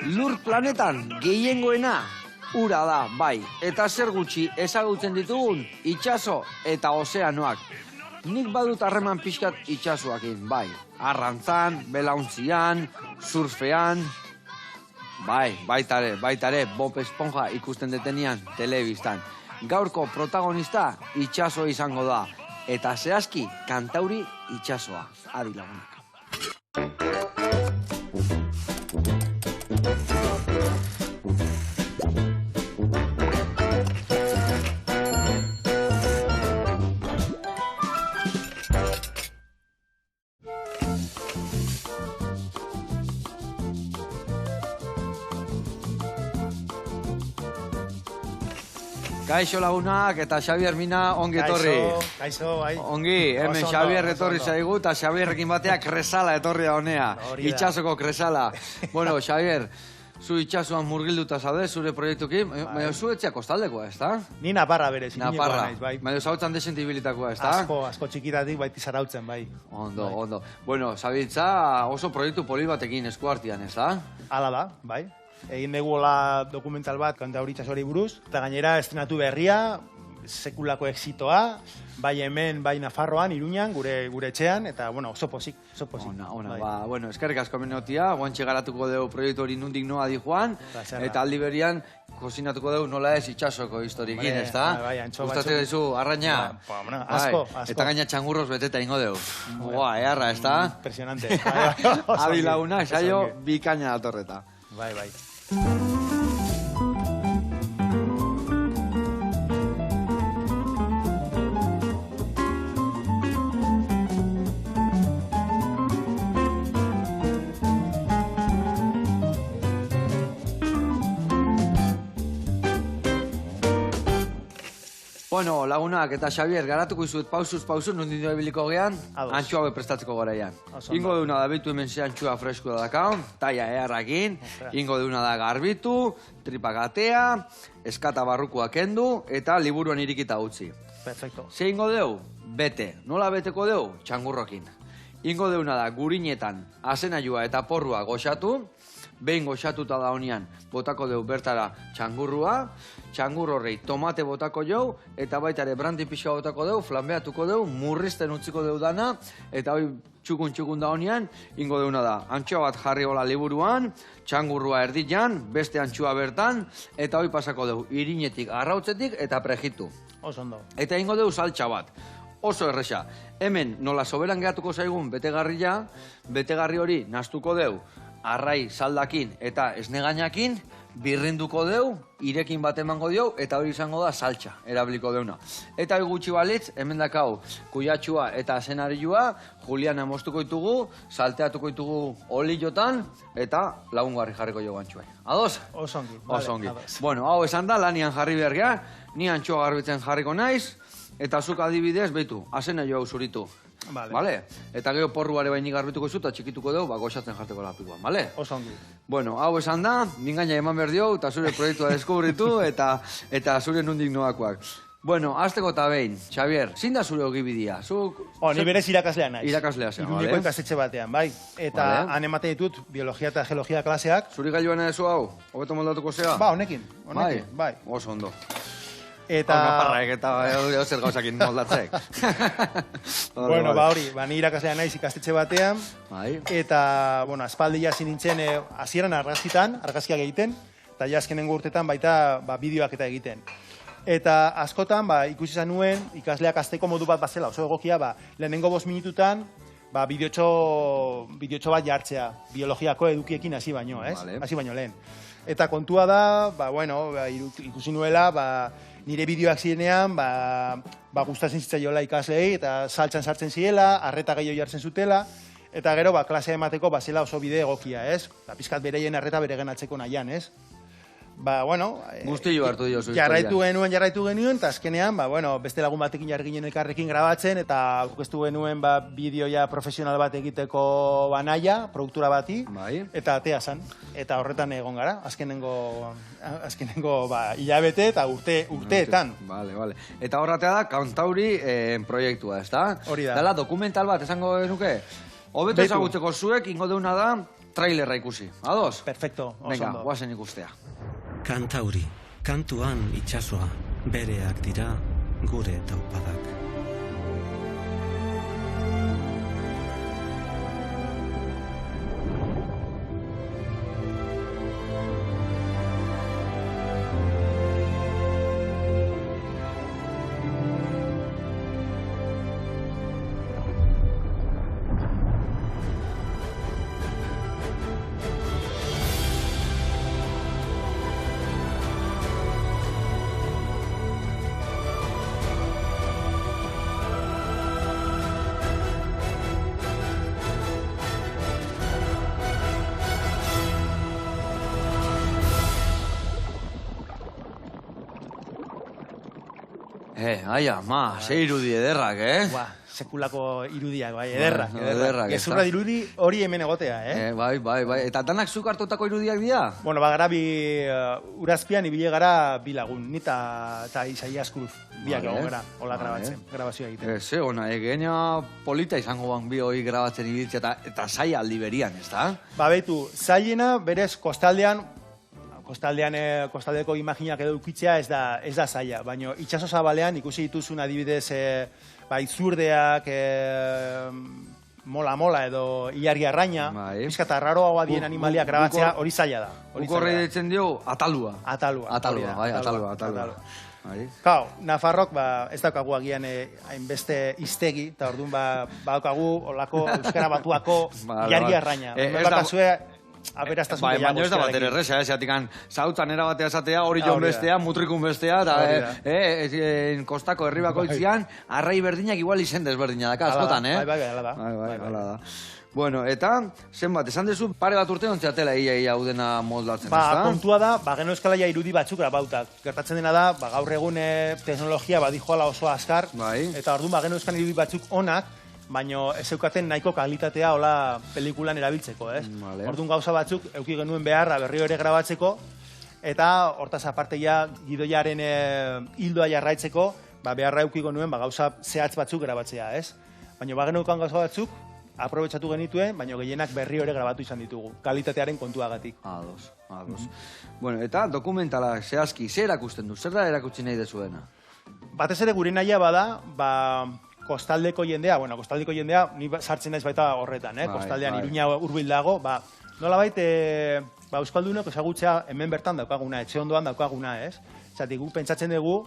Lur planetan gehiengoena ura da, bai. Eta zer gutxi ezagutzen ditugun itsaso eta ozeanoak. Nik badut harreman pixkat itsasoakin, bai. Arrantzan, belauntzian, surfean. Bai, baitare, Bob Esponja ikusten detenian telebistan. Gaurko protagonista itsaso izango da. Eta zehazki, kantauri itsasoa. Adi lagunak. Kaixo lagunak eta Xabier Mina ongi etorri. Kaixo, bai. Ongi, hemen Xabier etorri zaigu eta Xabierrekin batea kresala etorri da honea. Itsasoko kresala. Bueno, Xabier, zu itsasoan murgilduta zaude, zure proiektukin. Baina zu etxea kostaldekoa, ez da? Ni Naparra berez, ikinekoa naiz, bai. Baina zautzen desentibilitakoa, ez da? Asko txikitatik baiti zarautzen, bai. Ondo. Bueno, Xabitza oso proiektu poli batekin eskuartian, ez da? Hala da, bai. Egin duguela dokumental bat kantauri itsasoari buruz, eta gainera estrenatu berria, sekulako exitoa, bai hemen, bai Nafarroan, Iruñan, gure etxean, eta, bueno, oso pozik. Ona, ba, bueno, eskerrik asko menotia, guantxe garatuko dugu proiektu hori nundik noa di joan, eta aldi berian, kozinatuko dugu nola ez itsasoko historiekin, ez da? Bai, antxo batzuk. Gustatzen duzu, arraina? Asko. Eta gaina txangurroz beteta ingo dugu. Boa, eharra, ez da? Impresionante. Adi laguna, saio, bikaina datorreta. Bai. Bueno, lagunak eta Xabier, garatuko izuet pausuz, nondin dira biliko gean, antxua prestatzeko garaian. Ingo deuna da bitu hemen ze antxua fresko da dakau, taia eharrakin, ingo deuna da garbitu, tripagatea, eskata barrukoa kendu, eta liburuan irikita utzi. Perfecto. Ze ingo deu? Bete. Nola beteko deu? Txangurrokin. Ingo deuna da gurinetan, azenaiua eta porrua goxatu, behin goxatuta da honian, botako deu bertara txangurrua, txangur horrei tomate botako jau, eta baitare brandi pixka botako deu, flambeatuko deu, murrizten utziko deu dana, eta hoi txukun da honian, ingo deuna da. Antxoa bat jarri hola liburuan, txangurrua erdian, beste antxoa bertan, eta hoi pasako deu, irinetik, arrautzetik, eta prejitu. Oso ondo. Eta ingo deu saltxa bat. Oso erresa. Hemen, nola soberan gehatuko zaigun betegarria, betegarri hori nastuko deu, arrai saldakin eta esnegainakin, birrinduko deu, irekin bat emango diau, eta hori izango da saltxa, erabiliko deuna. Eta hori gutxi balitz, hemen dakau, kuiatxua eta azenarioa, juliana mostuko ditugu, salteatuko ditugu oliotan, eta lagungarri jarriko jo antxuai. Ados? Osongi. Bueno, hau esan da, lanian jarri behar geha, ni antxua garbitzen jarriko naiz, eta zuk adibidez, behitu, azenaio hau zuritu. Vale? Eta gero porruare bainik garbituko zu, eta txikituko dugu, goxatzen jarteko lapikoan, vale? Oso ongi. Bueno, hau esan da, mingaina eman behar dio, eta zure proiektua deskubritu, eta zure nundik noakoak. Bueno, azteko eta behin, Xabier, zin da zure ogibidia? Ni berez irakaslea naiz. Irakaslea zen, vale? Iruñeko ikastetxe batean, bai. Eta han ematen ditut biologia eta geologia klaseak. Zuri gailuan ezu hau? Hobeto moldatuko zea? Ba, honekin, bai. Oso ondo. Eta... Naparraek eta zer gauzakin moldatzek. Bueno, ba hori, ni irakaslea naiz ikastetxe batean. Eta, bueno, aspaldi hasi nintzen hasieran argazkiak egiten, eta azkenengo urtetan baita bideoak eta egiten. Eta askotan, ikusi izan nuen, ikasleak hasteko modu bat bazela, oso egokia, lehenengo 5 minututan, bideotxo bat jartzea, biologiako edukiekin hasi baino, ez? Hasi baino lehen. Eta kontua da, ikusi nuela, nire bideoak zirenean, gustatzen zitzaiola ikasleei, eta saltsan sartzen zirela, arreta gehiago jartzen zutela, eta gero, klasea emateko, zela oso bide egokia, ez? Pizkat bereien arreta bere genatzeko nahian, ez? Guztillo hartu diozu historia. Jarraitu genuen, eta azkenean, beste lagun batekin jarri ginen elkarrekin grabatzen, eta aurkeztu genuen bideoia profesional bat egiteko naia, produktura bati, eta atea zan. Eta horretan egon gara, azkenengo hilabete eta urteetan. Vale. Eta horratea da, kantauri proiektua, ez da? Hori da. Dala, dokumental bat, esango genuke? Hobeto ezagutzeko zuek, ingo deuna da, trailerra ikusi. Ados? Perfecto, oso Venga, ondo. guazen ikustea. Kantauri, kantuan itsasoa, bereak dira gure taupadak. Aia, ze irudi ederrak, Sekulako irudiak, bai, ederrak. Ederrak, Gezurra dirudi hori hemen egotea, Bai. Eta danak zuk hartutako irudiak dira? Bueno, gara urazpian ibile gara bi lagun, ni eta Isaias Cruz, biak egon gara, hola grabazioa egiten. Ze, ona, egenia polita izango ban bi hori grabatzen ibiltzea eta zai aldi berian, ez da? Betu, zailena berez kostaldeko imaginak edo ukitzea ez da zaila, baina itxaso zabalean ikusi dituzun adibidez izurdeak, mola edo ilargi arraina, pizka eta raroagoa dien animaliak grabatzea hori zaila da. Guk horre ditzen dio atalua. Atalua. Kau, Nafarrok ez daukagu agian hainbeste iztegi, eta orduan badaukagu olako euskara batuako ilargi arraina. Baina ez da bater erresa, zeatikan zautzan erabatea esatea, hori jon bestea, mutrikun bestea, eta kostako herri bakoitzian, arrai berdinak igual izen desberdina daka, askotan, Bai, hala da. Bueno, eta, zenbat, esan dezu, pare bat urte ontziatela ia udena moldatzen, ez da? Kontua da, geno eskalaia irudi batzuk grabautak. Gertatzen dena da, gaur egun teknologia badijoala oso azkar, eta orduan geno eskan irudi batzuk onak, baina ez eukaten nahiko kalitatea hola pelikulan erabiltzeko, ez? Orduan gauza batzuk euki genuen beharra berriro ere grabatzeko, eta hortaz aparteia gidoiaren hildoa jarraitzeko, beharra euki genuen gauza zehatz batzuk grabatzea, ez? Baina bagenukan gauza batzuk, aprobetsatu genituen, baina gehienak berriro ere grabatu izan ditugu, kalitatearen kontuagatik. Ados. Bueno, eta dokumentala zehazki, zer erakusten du? Zer da erakutsi nahi dezuena? Batez ere gure nahia bada, kostaldeko jendea, ni sartzen naiz baita horretan, kostaldean Iruña hurbil dago, nolabait euskaldunok ezagutzea hemen bertan daukaguna, etxe ondoan daukaguna, ez? Zatik, guk pentsatzen dugu,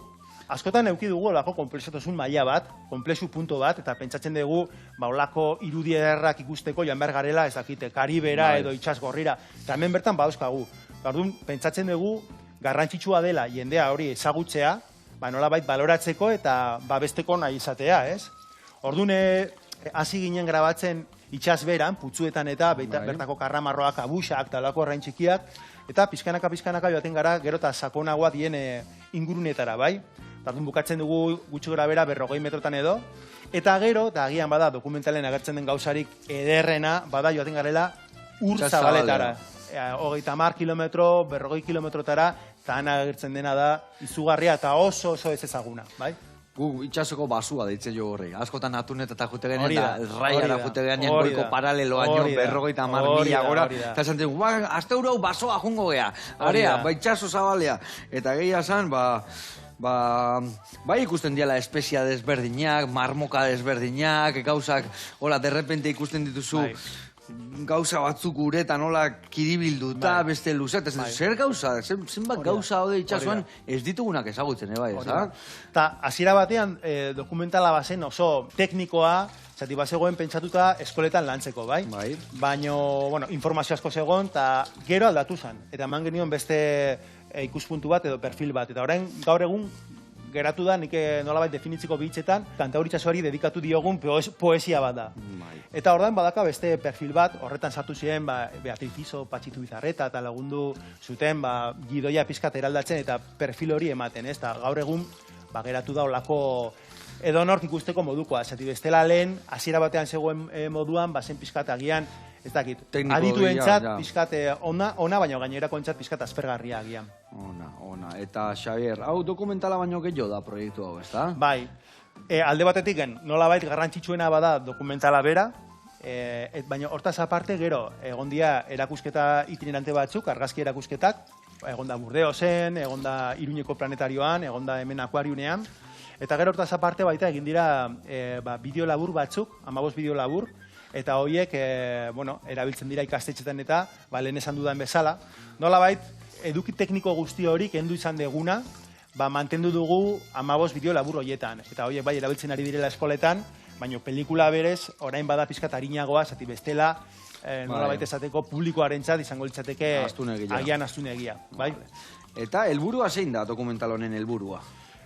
askotan euki dugu olako konplexotasun maila bat, konplexu punto bat, eta pentsatzen dugu olako irudi ederrak ikusteko joan behar garela, ez dakite, Karibera edo itxas gorrira, eta hemen bertan bauzkagu. Orduan, pentsatzen dugu, garrantzitsua dela jendea hori ezagutzea, nolabait baloratzeko eta babesteko nahi izatea, ez? Orduan, hasi ginen grabatzen itxas beran, putzuetan eta bertako karramarroak, abusak, talako arrain txikiak, eta pizkanaka joaten gara, gero eta sakonagoa dien ingurunetara, bai? Orduan bukatzen dugu gutxi gora bera 40 metrotan edo, eta gero, eta agian bada dokumentalen agertzen den gauzarik ederrena, bada joaten garela ur zabaletara. 30 kilometro, 40 kilometrotara, eta han agertzen dena da izugarria eta oso ez ezaguna, bai? Gu itxasoko basua deitzen jo horri. Askotan atunetata jute genean, da raiara jute genean goiko paraleloa nio, 50.000 gora. Eta esan dugu, azte hurau basoa jungo gea. Area, itxaso zabalea. Eta gehia zan, bai ikusten diala espezia desberdinak, marmoka desberdinak, gauzak, hola, derrepente ikusten dituzu, gauza batzuk uretan hola kiribilduta, beste luzat, zer gauza, zenbat gauza hode itxasuan ez ditugunak ezagutzen, bai, ez da? Eta hasiera batean dokumentala bazen oso teknikoa, zati bazegoen pentsatuta eskoletan lantzeko, bai? Baina, informazio asko zegoen, eta gero aldatu zen, eta eman genioen beste ikuspuntu bat edo perfil bat, eta orain gaur egun geratu da, nik nolabait definitziko bitzetan, Kantauri itxasoari dedikatu diogun poesia bat da. Eta ordan badaka beste perfil bat, horretan sartu ziren Beatriz Iso, Patxitu Bizarreta, eta lagundu zuten gidoia pizkat eraldatzen eta perfil hori ematen, ez? Gaur egun geratu da olako edonork ikusteko modukoa, zati bestela lehen, hasiera batean zegoen moduan, bazen pizkat agian, ez dakit, adituentzat pizkat ona, baina gainerako entzat pizkat aspergarria agian. Ona. Eta Xavier, hau dokumentala baino gehiago da proiektu hau, ez da? Bai. Alde batetik, nolabait garrantzitsuena bada dokumentala bera, Baina hortaz aparte, gero, egon dira erakusketa itinerante batzuk, argazki erakusketak, egon da Burdeosen, egon da Iruñeko planetarioan, egon da hemen akuariunean, eta gero hortaz aparte baita egin dira bideo labur batzuk, 15 bideo labur, eta horiek erabiltzen dira ikastetxetan eta lehen esan dudan bezala. Nolabait, eduki tekniko guzti hori kendu izan deguna, mantendu dugu 15 bideo labur horietan. Eta horiek bai erabiltzen ari direla eskoletan, baina pelikula berez, orain bada pizkat arinagoa, zati bestela, nolabait esateko publikoarentzat izango litzateke agian astunegia. Eta helburua zein da dokumental honen helburua?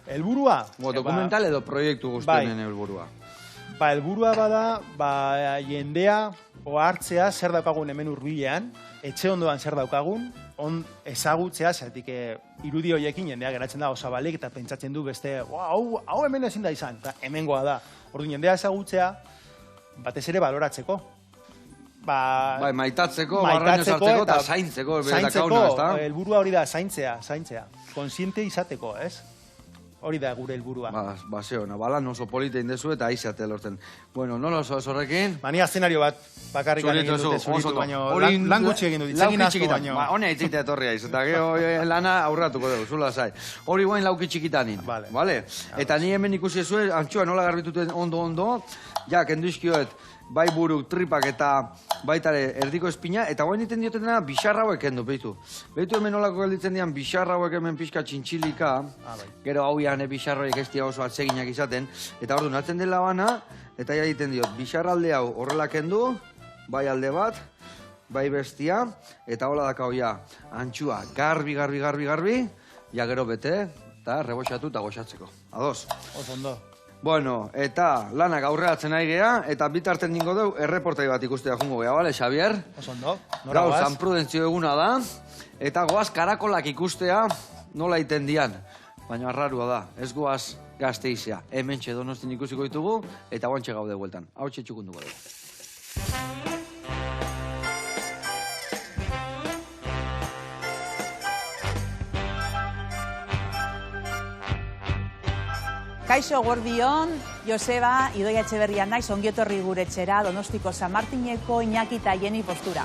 Helburua? Dokumental edo proiektu guztien helburua? Helburua bada, jendea ohartzea zer daukagun hemen hurbilean, etxe ondoan zer daukagun, ezagutzea, zertik irudi horiekin jendea geratzen da osabalik eta pentsatzen du beste, hau hemen ezin da izan, eta hemengoa da. Orduan jendea ezagutzea, batez ere baloratzeko. Maitatzeko, barraino sartzeko eta zaintzeko. Zaintzeko, helburua hori da, zaintzea. Konsiente izateko, ez? Hori da gure helburua. Zeona, balan oso polita indezu eta aizeate lortzen. Bueno, nola oso horrekin? Mania eszenario bat bakarrik egin dute zuritu, baina lan gutxi egin dute, itzegin asko baino. Hone itzitea etorria iz, eta gero lana aurratuko dugu, zula zai. Hori guain lauki txikitanin, bale? Eta ni hemen ikusi zuen, antxua nola garbituten ondo, ja, kendu izkioet, bai buruk, tripak eta baitare erdiko espina, eta guain iten diotena bixarra hauek kendu, behitu. Behitu hemen nolako gelditzen dian bixarra hauek hemen pixka txintxilika, gero hauian bixarra hauek ez dira oso atseginak izaten, eta ordu natzen dela bana, eta ja egiten diot, bixarra alde hau horrela kendu, bai alde bat, bai bestia, eta hola daka hoia, antxua, garbi, ja gero bete, eta reboxatu eta goxatzeko. Ados? Oso ondo. Bueno, eta lanak aurreatzen nahi geha, eta bitarten dingo dugu erreportai bat ikustea jungo geha, bale, Xavier? Oso ondo. Gaur, San Prudentzio eguna da, eta goaz karakolak ikustea nola iten dian. Baina arrarua da, ez goaz Gasteizea. Hemen Donostin ikusiko ditugu, eta guantxe gaude bueltan. Hau txukunduko dugu. Kaixo Gordion, Joseba, Idoia Etxeberria naiz, ongietorri gure etxera, Donostiko San Martineko Iñaki eta Jeni postura.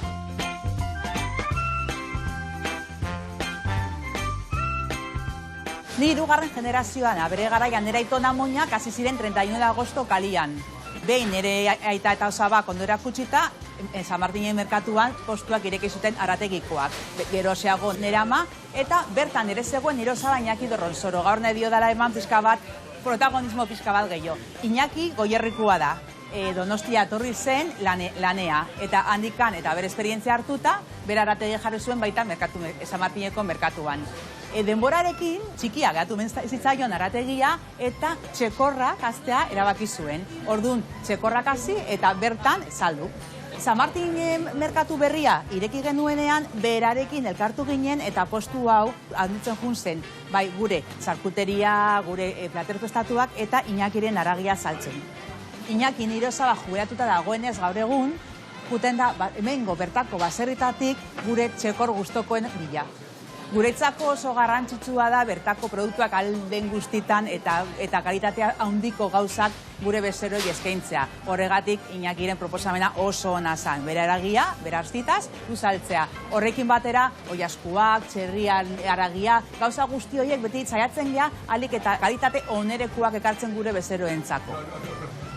Ni hirugarren generazioan, bere garaian nire aitona moinak hasi ziren 31 de agosto kalian. Behin nire aita eta osaba kondo erakutsita, San Martinen merkatuan postuak ireki zuten arategikoak. Geroseago nire ama, eta bertan ere zegoen nire osaba Iñaki Dorronsoro. Gaur nahi dio dela eman pixka bat, protagonismo pixka bat gehiago. Iñaki Goierrikua da. Donostia etorri zen lanea, eta handikan eta bere esperientzia hartuta, bere arategi jarri zuen baita San Martineko merkatuan. Denborarekin txikia gehatu zitzaion arategia eta txekorrak hastea erabaki zuen. Orduan, txekorrak hasi eta bertan saldu. San Martin merkatu berria ireki genuenean, berarekin elkartu ginen eta postu hau handitzen jun zen, bai gure txarkuteria, gure platerpestatuak eta Iñakiren haragia saltzen. Iñaki nire osaba jubilatuta dagoenez gaur egun, juten da hemengo bertako baserritatik gure txekor gustokoen bila. Guretzako oso garrantzitsua da bertako produktuak alden guztitan eta kalitatea handiko gauzak gure bezeroi eskaintzea. Horregatik Iñakiren proposamena oso ona zen. Bera haragia, bera arstitaz, uzaltzea. Horrekin batera, oiaskuak, txerrian haragia, gauza guzti horiek beti saiatzen gea, alik eta kalitate onerekuak ekartzen gure bezeroentzako.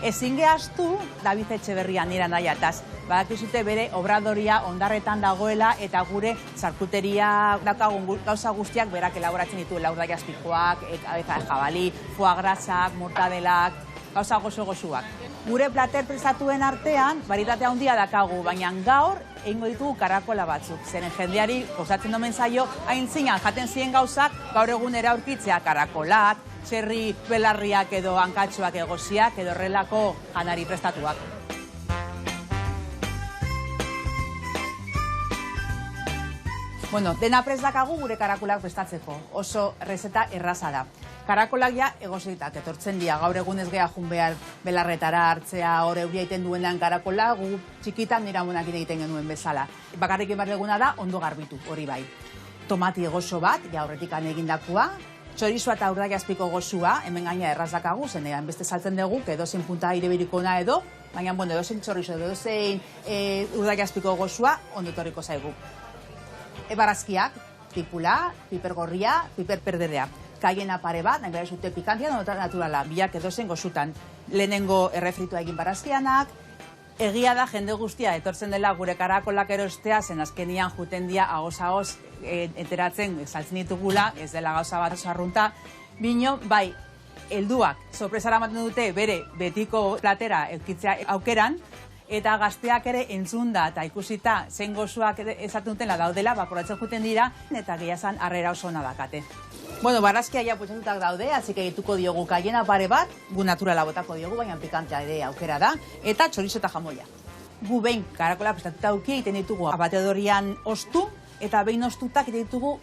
Ezin gehaztu David Etxeberria nire nahiataz. Badakizute bere obradoria ondarretan dagoela eta gure zarkuteria daukagun gauza guztiak berak elaboratzen dituela urdaiazpikoak, jabali, foie grasak, mortadelak, gauza gozo-gozuak. Gure plater prestatuen artean, baritatea handia dakagu, baina gaur egingo ditugu karakola batzuk. Zeren jendeari gozatzen domen zaio, hain zinan jaten ziren gauzak, gaur egunera aurkitzea karakolak, txerri belarriak edo hankatxoak egoziak edo horrelako janari prestatuak. Bueno, dena prest dakagu gure karakolak prestatzeko. Oso rezeta erraza da. Karakolak ja egozitak etortzen dira. Gaur egun ez geha jun behar belarretara hartzea, hor euria egiten duenean karakola, gu txikitan nire amonak egiten genuen bezala. Bakarrik behar duguna da ondo garbitu, hori bai. Tomati egoso bat, ja horretik egindakoa, Txorizua eta urdaki azpiko gozua, hemen gaina errazakagu, zenean beste saltzen dugu, edozein punta irebirikona edo, baina, bueno, edozein txorizo, edozein urdaki azpiko gozua, ondotorriko zaigu. Barazkiak, tipula, piper gorria, piper perderea. Kaiena pare bat, nahi behar zute pikantia, naturala, biak edozein gozutan. Lehenengo errefritua egin barazkianak, egia da jende guztia etortzen dela gure karakolak erostea, zen azkenian juten dia agoz enteratzen saltzen ditugula, ez dela gauza bat sarrunta. Bino, bai, helduak sorpresara ematen dute bere betiko platera eukitzea aukeran, eta gazteak ere entzunda eta ikusita zen gozuak esaten dutela daudela, bakoratzen juten dira, eta gehiazan harrera oso ona dakate. Bueno, barazkia ja potxatutak daude, así que egituko diogu kaiena pare bat, gu naturala botako diogu, baina pikantea ere aukera da, eta txorizo eta jamoia. Gu behin karakola prestatuta auki egiten ditugu abatedorian ostu, eta behin ostutak egiten ditugu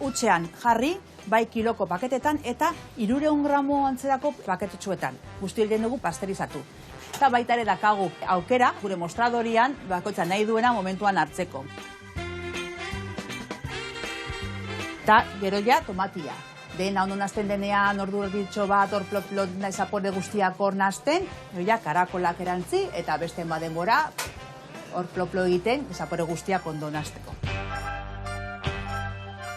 utxean jarri, bai kiloko paketetan, eta 300 gramo antzerako paketetxuetan. Guzti egiten dugu pasterizatu. Eta baita ere dakagu aukera, gure mostradorian, bakoitza nahi duena momentuan hartzeko. Eta gero ja tomatia. Dena ondo nazten denean, ordu erditxo bat, hor plot-plot zapore guztiak hor nazten, gero ja karakolak erantzi, eta beste baden gora, hor plot-plot egiten, zapore guztiak ondo nazteko.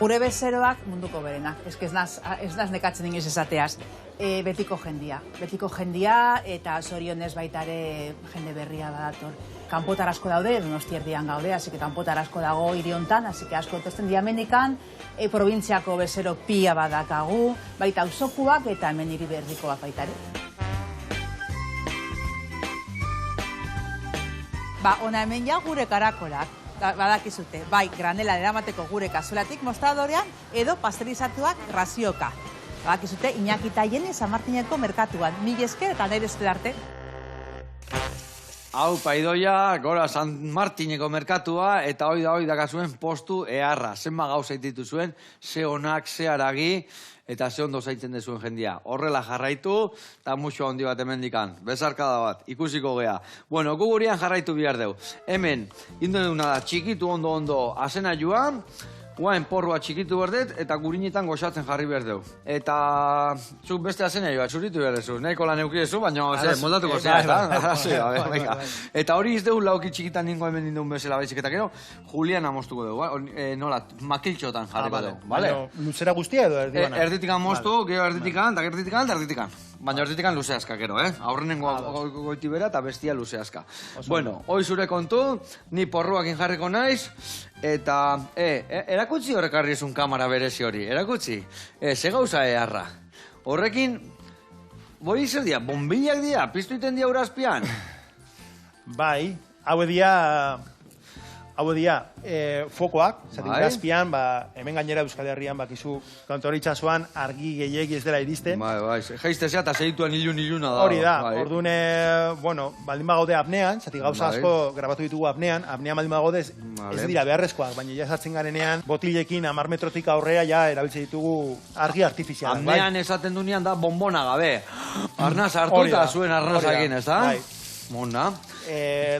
Gure bezeroak munduko berenak, ez naz nekatzen inoiz esateaz. Betiko jendia, eta zorionez baita ere jende berria badator. Kanpotar asko daude, Donosti erdian gaude, hasi que kanpotar asko dago hiri hontan, hasi que asko etortzen dira hemendikan, probintziako bezero pila badakagu, baita auzokuak eta hemen hiri berrikoak baita ere. Ona hemen ja gure karakolak, badakizute, bai granela eramateko gure kazuelatik mostradorean, edo pasterizatuak razioka. Badakizute, Iñaki eta Jene San Martineko merkatuan, 1000 esker eta nire esker arte. Hau, paidoia, gora San Martineko merkatua, eta hoi dakazuen postu eharra. Zenba gauza ititu zuen, ze onak, ze haragi, eta ze ondo zaitzen dezuen jendia. Horrela jarraitu, eta muxo handi bat hemendikan. Bezarkada bat, ikusiko gea. Bueno, gugurian jarraitu bihar deu. Hemen, induduna da, txikitu ondo azena joan, guain porrua txikitu berdet, eta gurinetan goxatzen jarri berdeu. Eta zuk beste azena joa, txuritu berdezu. Nahiko lan eukidezu, baina moldatuko zera, eta? Eta hori izdeu lauki txikitan ningo hemen dindun bezala baizik. Eta gero, Juliana moztuko dugu, nola, makiltxotan jarriko dugu, bale? Luzera guztia edo erdibana? Erditikan moztu, gero erditikan, eta erditikan. Baina erditikan luze aska, gero, Aurrenengo goiti bera eta bestia luze aska. Bueno, hoi zure kontu, ni porruakin jarriko naiz, eta, erakutsi horrekarri ezun kamera berezi hori, erakutsi, ze gauza eharra. Horrekin, boi zer dia, bombilak dia, piztu iten dia urazpian? Bai, hau dia fokoak, zatik gazpian, hemen gainera Euskal Herrian bakizu kantori itxasuan argi gehiegi ez dela iristen. Bai, geiztezea eta segituan iluna da. Hori da, orduan, bueno, baldin bagaude apnean, zatik gauza asko grabatu ditugu apnean baldin bagaude ez dira beharrezkoak, baina ja sartzen garenean, botilekin 10 metrotik aurrea ja erabiltzen ditugu argi artifizialak. Apnean esaten dunean da bombona gabe, arnaz hartu eta zuen arnazakin, ez da? Mona.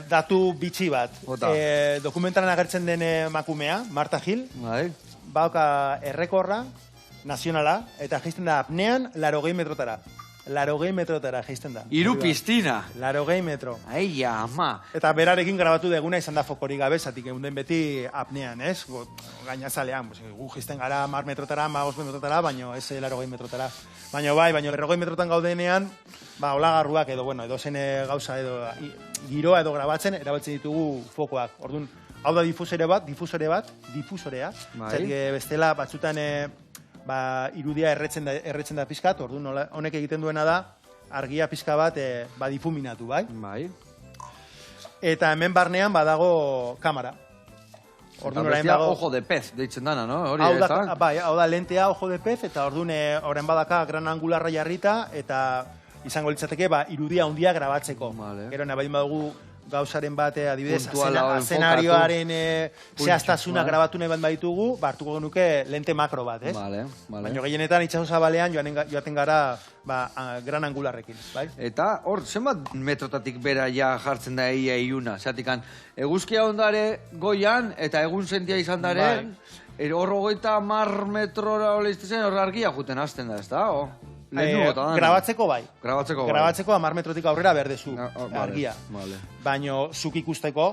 Datu bitxi bat. Dokumentaran agertzen den emakumea, Marta Gil, bauka errekorra, nazionala, eta jaisten da apnean 80 metrotara. 80 metrotara jaisten da. Iru piztina. 80 metro. Aia, ama. Eta berarekin grabatu deguna izan da fokorik gabe, zatik eunden beti apnean, ez? Gainazalean, gu jaisten gara 10 metrotara, 5 metrotara, baina ez 80 metrotara. Baina bai, 80 metrotan gaudenean, olagarruak edo, bueno, edo zen gauza edo giroa edo grabatzen, erabiltzen ditugu fokoak. Orduan, hau da difusorea, zatik bestela batzutan irudia erretzen da pizkat, orduan honek egiten duena da, argia pizka bat difuminatu, bai? Eta hemen barnean badago kamera. Eta bestia ojo de pez, deitzen dana, no? Bai, hau da lentea ojo de pez, eta orduan horren badaka gran angularra jarrita, eta izango litzateke irudia handia grabatzeko. Gero nahi badugu gauzaren bat, adibidez, Puntuala eszenarioaren zehaztasuna grabatu nahi bat baitugu, hartuko genuke lente makro bat, ez? Vale. Baina gehienetan itxaso zabalean joaten gara gran angularrekin, bai? Eta hor, zenbat metrotatik bera ja jartzen da eia iuna? Zeratikan, eguzkia ondare goian eta egun sentia izan dare, hor 30 metrora oleiztezen hor argia juten hasten da, ez da? Grabatzeko bai. Grabatzeko 10 metrotik aurrera berdezu argia. Baina zuk ikusteko,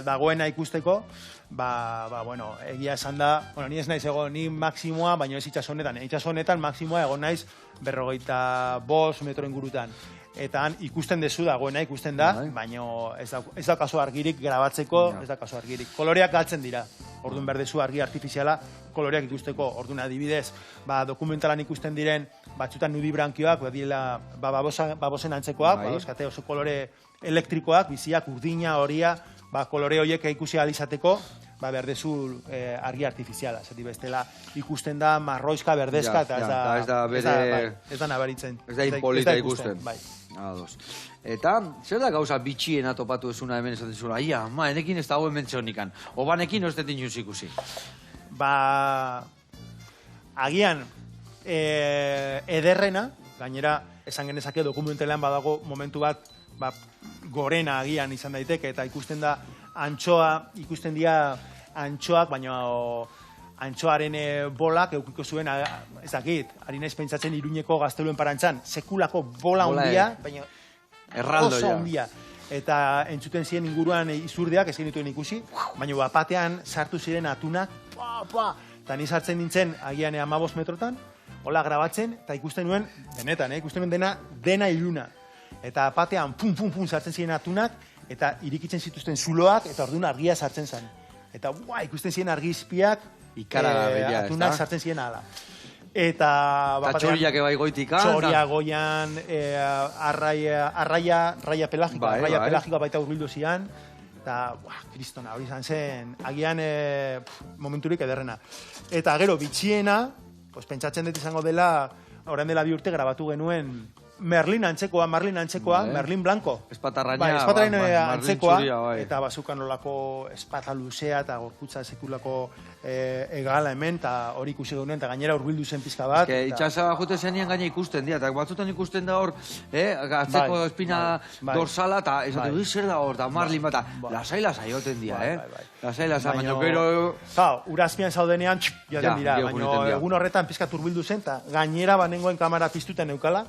dagoena ikusteko, bueno, egia esan da, ni ez naiz egon, ni maksimoa, baina ez itxaso honetan. Itxaso honetan maksimoa egon naiz 45 metro ingurutan. Eta han ikusten dezu dagoena ikusten da, baina ez da kaso argirik grabatzeko, ez da kaso argirik. Koloreak galtzen dira. Orduan berdezu argi artifiziala koloreak ikusteko. Orduan adibidez, dokumentalan ikusten diren batzutan nudibrankioak, babosen antzekoak, badozkate oso kolore elektrikoak, biziak, urdina, horia, kolore horiek ikusi alizateko, berdezu argi artifiziala. Zati bestela ikusten da marroizka, berdezka, eta ez da nabaritzen. Ez da impolita ikusten. Ados. Eta, zer da gauza bitxiena topatu ezuna hemen esaten zura? Ia, enekin ez dago hemen zeonikan. Obanekin ez detin juz ikusi. Agian, ederrena, gainera, esan genezake dokumentalean badago momentu bat, gorena agian izan daiteke, eta ikusten da antxoa, ikusten dira antxoak, baina antxoaren bolak eukiko zuen, ez dakit, ari naiz pentsatzen Iruñeko Gazteluen Parantzan, sekulako bola ondia, baina oso ondia. Eta entzuten ziren inguruan izurdeak, ez genituen ikusi, baina bapatean sartu ziren atunak, eta ni sartzen nintzen, agian 15 metrotan, hola grabatzen, eta ikusten nuen, benetan, ikusten nuen dena iluna. Eta bapatean, pum, sartzen ziren atunak, eta irikitzen zituzten zuloak, eta orduan argia sartzen zen. Eta ikusten ziren argizpiak, atunak sartzen ziren ala. Eta txoriak ebai goitik. Txoria goian, arraia pelagikoa baita urbildu zian. Eta, kristona, hori izan zen, agian momenturik ederrena. Eta gero, bitxiena, pentsatzen dut izango dela, orain dela 2 urte grabatu genuen Merlin antzekoa, Merlin Blanco. Espatarraina antzekoa, eta bazukan olako espata luzea eta gorputza sekulako egala hemen, eta hori ikusi genuen, eta gainera urbildu zen pizka bat. Itxasa jute zenean gaina ikusten dira, eta batzutan ikusten da hor, atzeko espina dorsala, eta esatu zer da hor, eta Marlin bat, lasai oten dira, lasai, baina gero... Urazpian zaudenean, jaten dira, baina egun horretan pizka urbildu zen, eta gainera banengoen kamera piztuten eukala,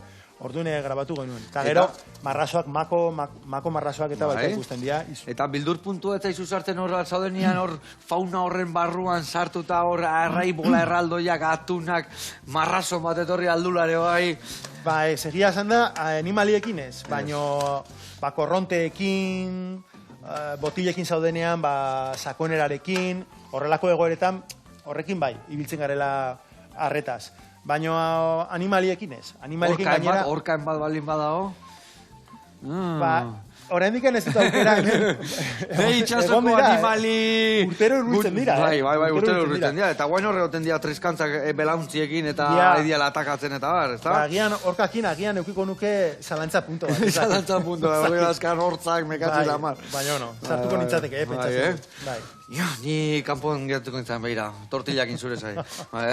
orduan grabatu genuen. Eta gero, marrazoak, mako marrazoak eta baita ikusten dira. Eta bildur puntua eta izu sartzen horra zaudenian hor fauna horren barruan sartuta hor arrai bola erraldoiak, atunak, marrazo bat etorri aldulare bai. Segia esan da, animaliekin ez, baina korronteekin, botilekin zaudenean, sakonerarekin, horrelako egoeretan, horrekin bai, ibiltzen garela arretaz. Baina animaliekin ez. Orkaen bat balin badao? Orain diken ez dut aukera. Itxasoko animali... Urtero urbiltzen dira. Bai, urtero urbiltzen dira. Eta guain horregoten dira triskantzak belauntziek eta ideala atakatzen eta bar, ez da? Agian, orkakin, agian eukiko nuke zalantza punto bat. Zalantza punto bat, hori azkan hortzak, mekatzi da mar. Baina, sartuko nintzateke, pentsatzen. Bai. Ni kanpon gertuko nintzen, behira, tortillakin zure zai. Bai.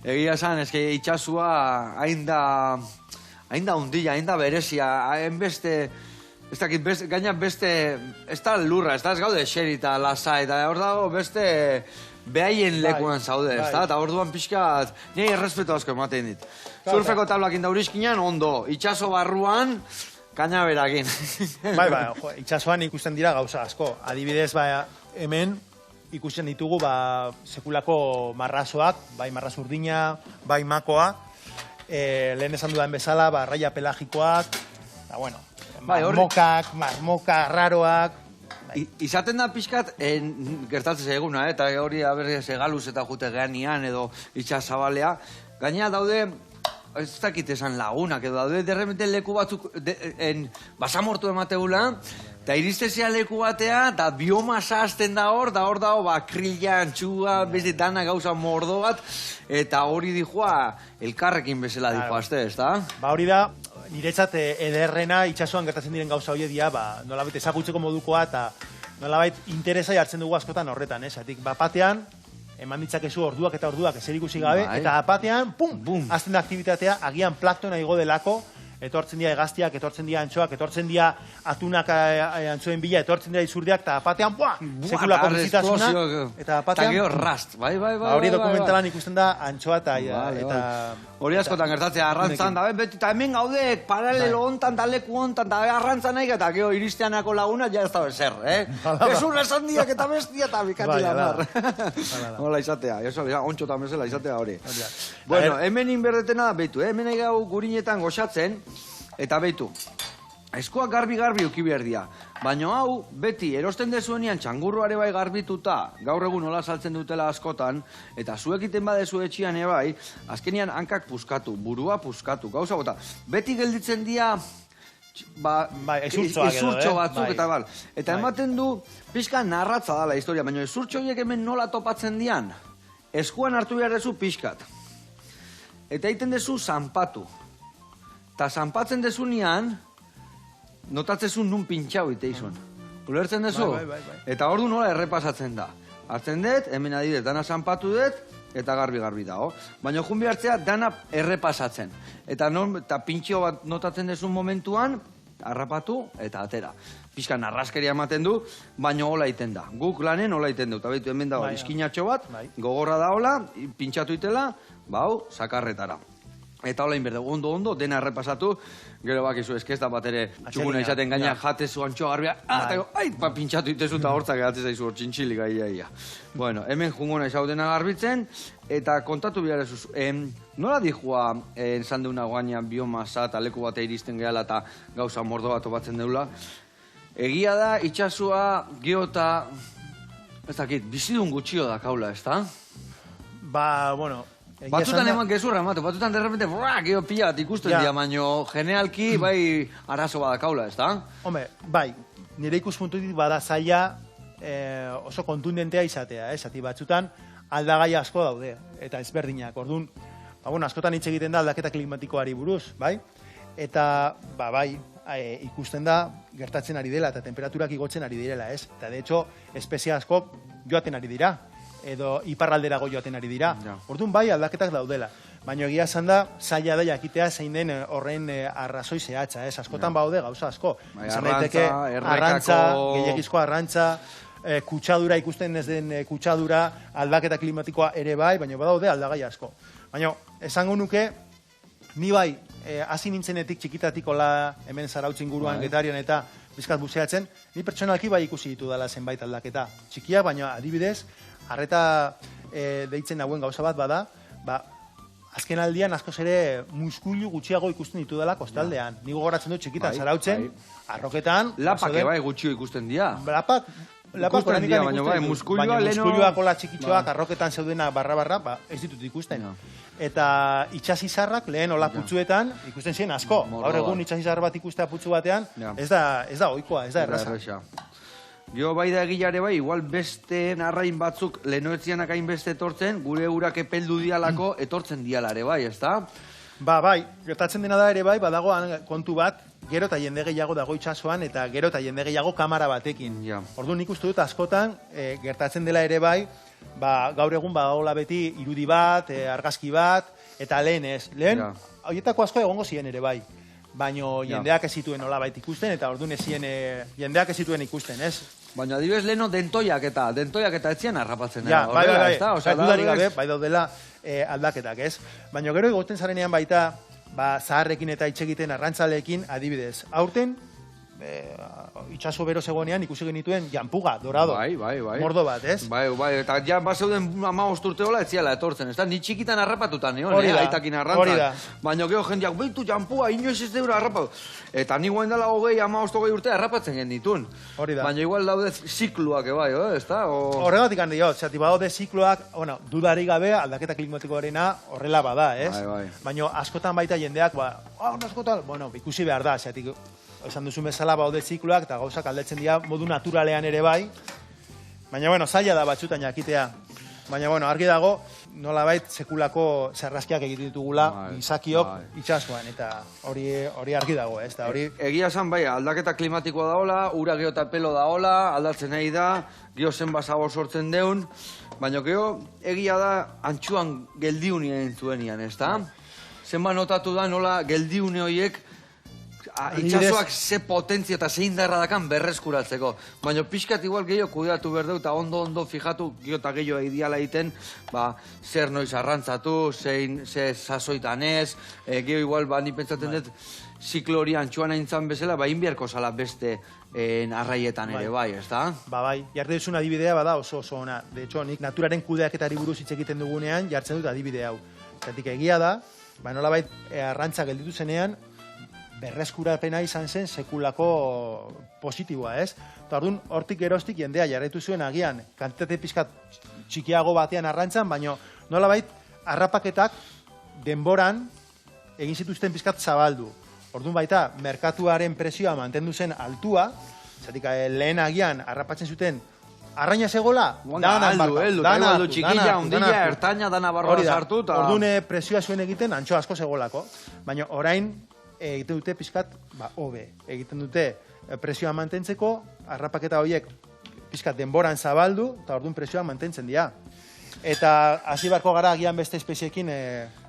Egia esan, eske itxasua hain da undilla, hain da berezia, hain beste, ez dakit, gaina beste, ez da lurra, ez da ez gaude xerita, lasa, eta hor dago beste behaien lekuan zaude, ez da, eta hor duan pixkat, nire errespetu asko ematen dit. Surfeko tablakin daurizkinan, ondo, itxaso barruan, kainaberakin. Bai, itxasoan ikusten dira gauza asko. Adibidez, hemen ikusten ditugu sekulako marrazoak, bai marrazo urdina, bai makoa, lehen esan dudan bezala, raia pelagikoak, marmoka raroak. Izaten da pixkat, gertatzen eguna, eta hori segaluz eta jute geanian edo itxasabalea, gainera daude, ez dakit esan lagunak edo daude, derremete leku batzuk basamortu emateula, eta iristezia leku batea, eta biomasa azten da hor dago, krilla, antxua, beste dana gauza mordo bat, eta hori dijoa, elkarrekin bezala dijoa azte, ez da? Hori da, niretzat ederrena itsasoan gertatzen diren gauza horiek dira, nolabait ezagutzeko modukoa eta nolabait interesa hartzen dugu askotan horretan, Zatik, batean, eman ditzakezu orduak eta orduak eserikusi gabe, eta batean, pum, azten da aktibitatea, agian plaktona igo delako, etortzen dira hegaztiak, etortzen dira antxoak, etortzen dira atunak antxoen bila, etortzen dira izurdiak, eta batean, sekulako bizitasuna, eta batean... Eta gero rast, bai. Hori dokumentalan ikusten da antxoa eta... Hori askotan gertatzea, arrantzan, da eta hemen gaudek, paralelo hontan, da leku hontan, da arrantzan nahi, eta gero iristeanako laguna, ja ez da bezer, Gezur esan diak eta bestia, eta bikati lanar. Hola izatea, ontxo eta mesela izatea hori. Bueno, hemen inberdetena, behitu, hemen nahi gau gurinetan goxatzen, eta behitu, eskoak garbi uki behar dira. Baina hau, beti, erosten dezuenian txangurroare bai garbituta, gaur egun nola saltzen dutela askotan, eta zuek iten badezu etxian ebai, azkenian hankak puskatu, burua puskatu, gauza bota. Beti gelditzen dira, ezurtxo batzuk eta bal. Eta ematen du, pixka narratza dala historia, baina ezurtxo horiek hemen nola topatzen dian. Eskuan hartu behar dezu pixkat. Eta egiten dezu zanpatu. Eta zanpatzen dezunean, notatzezu nun pintxau iteizun. Ulertzen dezu? Eta ordu nola errepasatzen da. Hartzen dut, hemen adidez, dana zanpatu dut, eta garbi dago. Baina junbi hartzea, dana errepasatzen. Eta pintxo bat notatzen dezun momentuan, harrapatu eta atera. Pixkan arraskeria ematen du, baina hola iten da. Guk lanen hola iten du. Eta behitu hemen dago, iskinatxo bat, gogorra da hola, pintxatu itela, bau, sakarretara. Eta hola inberde, ondo, dena errepasatu, gero bakizu ez da bat ere txukuna izaten gaina jatezu antxoa garbia, pintxatu itezu eta hortzak edatzen zaizu hor txintxilik aia. Bueno, hemen jungona izaudena garbitzen, eta kontatu behar ezuz, nola dihua esan deuna guaina biomasa eta leku batea iristen gehala eta gauza mordo bat obatzen deula. Egia da, itxasua, geota, ez dakit, bizidun gutxio da kaula, ez da? Bueno... Batzutan eman gezurra, batzutan derrepente, gero pila bat ikusten dira, baino generalki, bai, arazo badakaula, ez da? Hombre, bai, nire ikuspuntutik bada zaila oso kontundentea izatea, zati batzutan aldagai asko daude, eta ezberdinak, orduan, askotan hitz egiten da aldaketa klimatikoari buruz, bai? Eta, bai, ikusten da, gertatzen ari dela, eta temperaturak igotzen ari direla, ez? Eta, de hecho, espezie asko joaten ari dira, edo iparralderago joaten ari dira. Orduan bai aldaketak daudela. Baina egia esan da, zaila da jakitea zein den horren arrazoi zehatza, askotan baude gauza asko. Izan daiteke arrantza, gehiagizko arrantza, kutsadura ikusten ez den kutsadura, aldaketa klimatikoa ere bai, baina badaude aldagai asko. Baina esango nuke, ni bai, hasi nintzenetik txikitatik hola hemen Zarautzen inguruan Getarian eta bizkat buzeatzen, ni pertsonalki bai ikusi ditu dela zenbait aldaketa. Txikia, baina adibidez, arreta deitzen dauen gauza bat bada, azken aldian askoz ere muskulu gutxiago ikusten ditu dela kostaldean. Ni gogoratzen dut txikitan Zarautzen, arroketan... Lapak bai gutxio ikusten dira. Lapak koranikan ikusten dut. Baina muskuluak ola txikitxoak arroketan zeudena barra, ez ditut ikusten. Eta itxasizarrak lehen ola putzuetan ikusten ziren asko. Gaur egun itxasizar bat ikustea putzu batean, ez da ohikoa, ez da erraza. Gio bai da egilare bai, igual beste narrain batzuk lehenoetzianak hainbeste etortzen, gure urak epeldu dialako etortzen dialare bai, ez da? Bai, gertatzen dena da ere bai, badago kontu bat, gero eta jende gehiago dago itxasoan, eta gero eta jende gehiago kamara batekin. Orduan nik uste dut askotan, gertatzen dela ere bai, gaur egun badagoela beti irudi bat, argazki bat, eta lehen ez. Lehen, horietako asko egongo ziren ere bai. Baina jendeak ez zituen nolabait ikusten, eta orduan jendeak ez zituen ikusten, ez? Baina adibidez leheno dentoiak eta etzian harrapatzen. Bai daudela aldaketak, ez? Baina gero egoten zarenean baita, zaharrekin eta itxegiten arrantzaleekin adibidez. Aurten, itxaso bero zegoenean ikusi genituen janpuga, dorado. Bai. Mordo bat, ez? Bai, eta ja bazeuden 15 urte hola etziala etortzen, ez da? Ni txikitan harrapatutan, aitakin arrantzan. Baina gero jendeak, behitu janpuga, inoiz ez deura harrapatu. Eta ni guen dela 20-15 urte harrapatzen genitun. Baina igual daude zikluak, bai, ez da? Horregatik handi jo, zati badaude zikluak, dudarik gabe aldaketa klimatikoarena horrela bada, ez? Baina askotan baita jendeak, ikusi behar da, zatik esan duzu bezala baude zikloak eta gauzak aldatzen dira modu naturalean ere bai. Baina, zaila da batzutan jakitea. Baina, argi dago, nolabait sekulako zerrazkiak egiten ditugula gizakiok itsasoan, eta hori argi dago, ez da hori... Egia esan, bai, aldaketa klimatikoa daola, ura gero eta pelo daola, aldatzen nahi da, gero zenba zabor sortzen deun, baina gero egia da antxuan geldiunien zuenian, ez da? Zenba notatu da nola geldiune horiek itxasoak ze potentzia eta ze indarra dakan berreskuratzeko. Baina pixkat igual gehiago kudeatu behar dugu eta ondo fijatu gehiago eta gehiago ideala egiten, zer noiz arrantzatu, ze sasoitan ez, gehiago igual ni pentsatzen dut ziklo hori antxuan aintzan bezala, inbiarko zala beste arraietan ere, bai, ez da? Bai, jarri duzun adibidea bada oso ona. De hecho, nik naturaren kudeaketari buruz hitz egiten dugunean jartzen dut adibide hau. Zatik egia da, nolabait arrantza gelditu zenean, berreskurapena izan zen sekulako positiboa, ez? Eta orduan, hortik geroztik jendea jarretu zuen agian, kantitate pixkat txikiago batean arrantzan, baina nolabait harrapaketak denboran egin zituzten pixkat zabaldu. Orduan baita, merkatuaren presioa mantendu zen altua, zatik lehen agian harrapatzen zuten arraina zegoela, dana aldu, txikilla, undilla, ertaina, dana barroa sartu. Orduan presioa zuen egiten antxo asko zegoelako, baina orain egiten dute pixkat, hobe. Egiten dute presioa mantentzeko, harrapaketa horiek pixkat denboran zabaldu, eta orduan presioa mantentzen dira. Eta hasi barko gara agian beste espeziekin...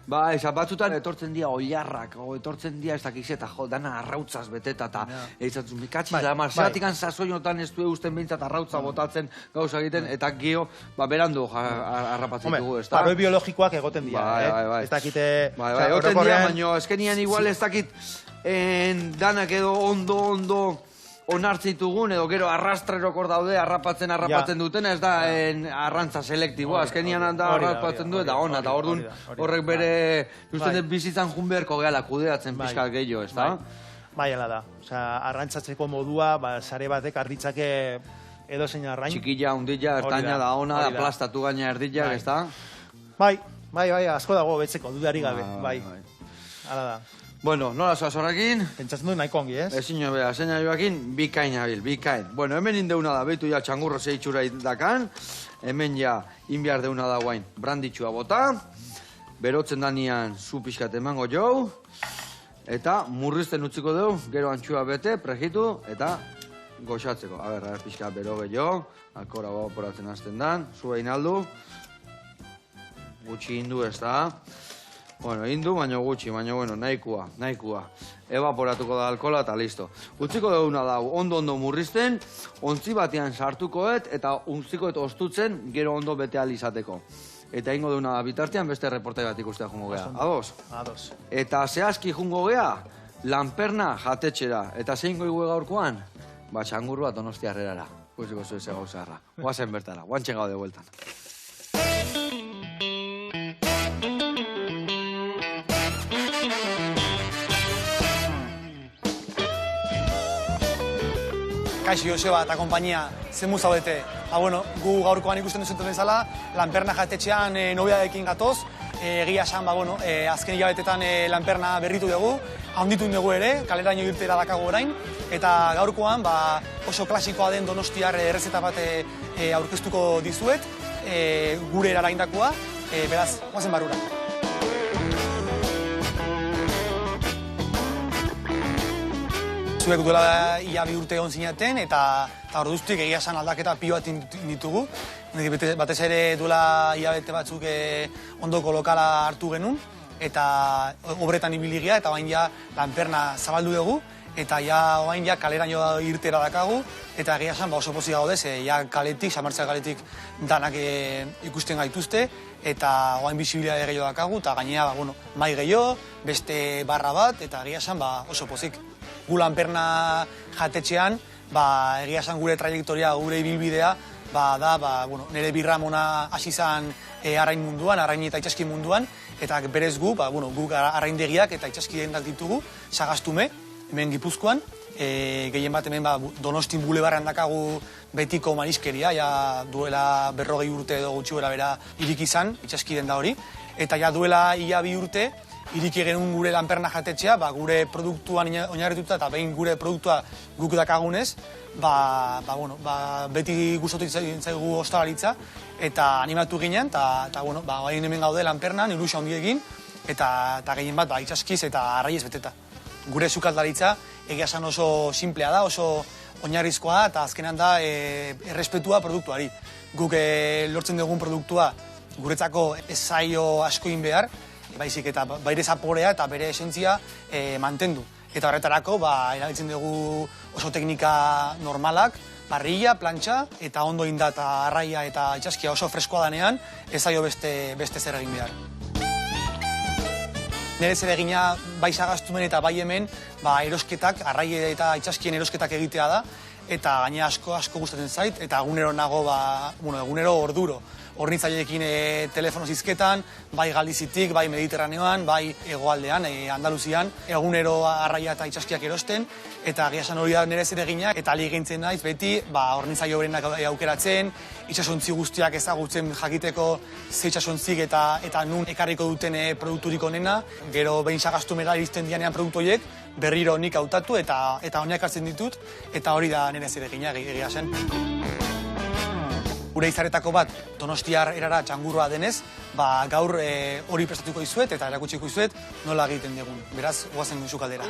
batzutan etortzen dira oilarrak, etortzen dira ez dakizeta, dana arrautzaz beteta, eta eitzatzu, mikatxiz da, zeratikan sasoinotan ez du eusten behintzat arrautza botatzen gauza egiten, eta geho, berandu harrapatzen dugu, ez da? Paroi biologikoak egoten dira, ez dakite... Egoten dira, baina ezkenian igual ez dakit danak edo ondo onartzen ditugun, edo gero arrastrerokor daude, harrapatzen duten, ez da arrantza selektiboa, azkenian da harrapatzen du, eta ona, eta orduan horrek bere, justen bizitzan jun beharko gehala, kudeatzen pixkat gehiago, ez da? Bai, ala da. Arrantzatzeko modua, sare batek arditzake edozein arrain. Txikilla, undilla, ertaina da ona, aplastatu gaina erdilla, ez da? Bai, asko dago betzeko, dudari gabe, bai. Ala da. Bueno, nola zoaz horrekin? Pentsatzen du nahiko ongi, ez? Ezin jo beha, zeina joakin, bikain abil, bikain. Bueno, hemen indeuna da, behitu ja txangurro zeitxura dakan, hemen ja inbiar deuna da guain branditxua bota, berotzen danian zu pixkat emango jau, eta murrizten utziko dugu, gero antxua bete, prejitu, eta goxatzeko. A ber, pixkat bero gehiago, alkora oporatzen hasten dan, zu egin aldu, gutxi indu ez da. Bueno, indu, baina gutxi, baina bueno, nahikoa. Evaporatuko da alkola eta listo. Utziko duguna da, ondo murrizten, ontzi batean sartukoet eta untzikoet ostutzen gero ondo bete izateko. Eta ingo duguna da, bitartean beste reportai bat ikustea jungo gea. Ados? Ados. Eta zehazki jungo gea, lanperna jatetxera. Eta zein goigu gaurkoan? Txangurru bat Donostiarrerara. Kusiko zu eze gauzarra. Guazen bertara, guantxen gaude bueltan. Kaixo Joseba eta konpainia, zen zaudete. Gu gaurkoan ikusten duzuten bezala, lanperna jatetxean nobeadekin gatoz. Egia esan, azken hilabetetan lanperna berritu dugu, handitu dugu ere, kaleraino irtera dakago orain. Eta gaurkoan oso klasikoa den Donostiar errezeta bat aurkeztuko dizuet, gure eraraindakoa, beraz, guazen barrura. Zuek duela ia 2 urte egon zinaten, eta orduztik egia esan aldaketa pio bat ditugu. Batez ere duela hilabete batzuk ondoko lokala hartu genuen, eta obretan ibiligia, eta bain ja lanperna zabaldu dugu, eta bain ja kaleraino irtera dakagu, eta egia esan oso pozik gaudez, ja kaletik, Samartzea kaletik danak ikusten gaituzte, eta oain bisibilitate gehiago dakagu, eta gainera mai gehiago, beste barra bat, eta egia esan oso pozik. Gu lanperna jatetxean, egia esan gure trajektoria, gure ibilbidea, nire birramona hasi zan arrain munduan, arrain eta itxaski munduan, eta berez guk arraindegiak eta itxaski dendak ditugu, Sagastume, hemen Gipuzkoan, gehien bat hemen Donostin bulebarrean dakagu betiko mariskeria, duela 40 urte edo gutxi bera irik izan, itxaski denda hori, eta duela ia 2 urte, iriki genuen gure lanperna jatetxea, gure produktuan oinarrituta eta behin gure produktua guk dakagunez, beti gustatu zaigu ostalaritza eta animatu ginen, eta bain hemen gaude lanpernan, ilusia handiekin, eta gehien bat itxaskiz eta arraiez beteta. Gure sukaldaritza egia esan oso simplea da, oso oinarrizkoa eta azkenean da errespetua produktuari. Guk lortzen dugun produktua guretzako ez zaio askoin behar, baizik eta bere zaporea eta bere esentzia mantendu. Eta horretarako erabiltzen dugu oso teknika normalak, parrilla, plantxa, eta ondo inda eta arraia eta itxaskia oso freskoa danean, ez zaio beste zer egin behar. Nire zer egina bai sagaztumen eta bai hemen erosketak, arraia eta itxaskien erosketak egitea da, eta gaina asko gustatzen zait, eta egunero nago, egunero orduro. Hornitzaileekin telefono zizketan, bai Galdizitik, bai Mediterraneoan, bai Hegoaldean, Andaluzian, egunero arraia eta itxaskiak erosten, eta egia esan hori da nire zer egina, eta ali egintzen naiz beti, hornitzaile hoberenak aukeratzen, itxasontzi guztiak ezagutzen jakiteko ze itxasontzik eta nun ekarriko duten produkturik onena, gero behin sagaztumera iristen dianean produktu horiek, berriro nik hautatu eta honeak hartzen ditut, eta hori da nire zer egina egia zen. Gure izaretako bat Donostiar erara txangurroa denez, gaur hori prestatuko izuet eta erakutsiko izuet nola egiten dugun. Beraz, goazen sukaldera.